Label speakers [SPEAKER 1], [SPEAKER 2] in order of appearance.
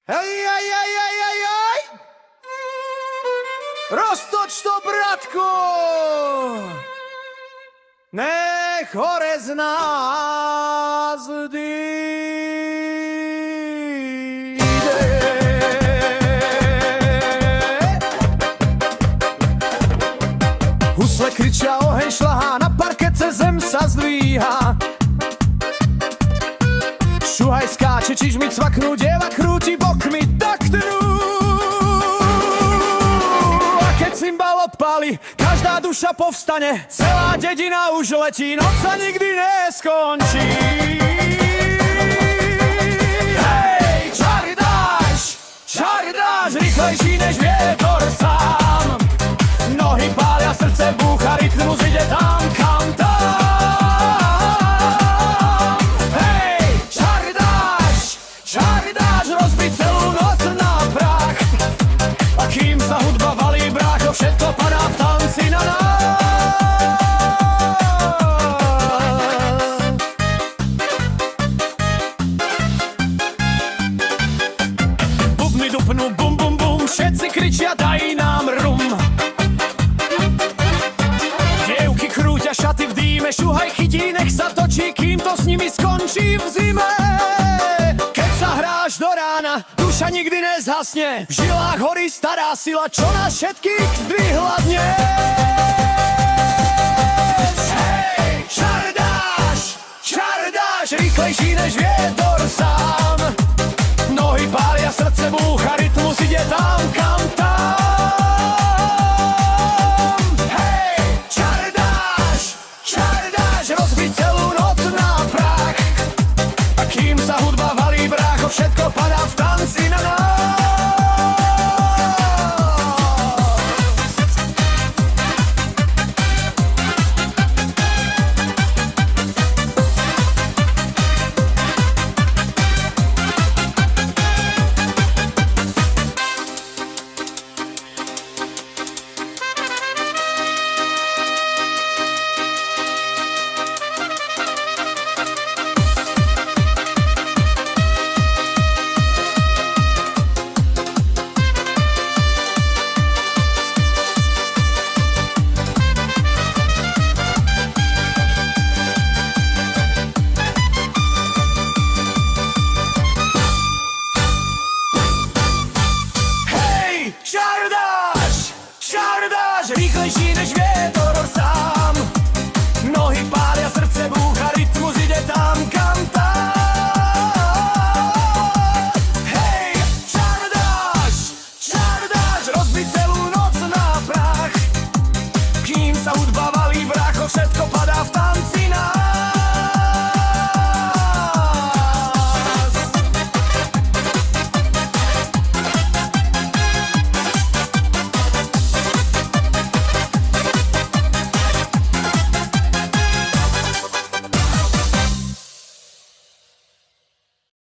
[SPEAKER 1] Hej, aj, aj, aj, aj, aj! Roztoč to, bratko! Nech hore z nás vyjde. Husle kričia, oheň šľahá, na parkece zem sa zdvíha. Šuhaj skáče, čiž mi cvaknú, dieva krúti bokmi tak trú. A keď cymbal odpáli, každá duša povstane, celá dedina už letí, noc sa nikdy neskončí. Hej, čar dáš, rýchlejší než vietor sám. Nohy pália, srdce búcha, rytmus ide tam, kam tam. Kým sa hudba valí, brácho, všetko padá v tanci na nás. Bubny dupnú, bum, bum, bum, všetci kričia, daj nám rum. Dievky krúťa šaty v díme, šuhaj chytí, nech sa točí, kým to s nimi skončí v zime. Keď sa hráš do rána, duša nikdy nezhasne, v žilách horí stará sila, čo nás všetkých zdvihla dnes. Hej, čar dáš, rýchlejší než vietor sám. Nohy pália, srdce búcha, rytmus ide tam, kam tam. Hej, čar dáš, rozbiť celú noc na prach. A kým sa hudba valí, brácho, všetko padá v tanci na nás. Čar dáš, rýchlejší než vietor sám. Nohy pália, srdce búcha, rytmus ide tam, kam tam. Hej, čar dáš, rozbiť celú noc na prach. Kým sa hudba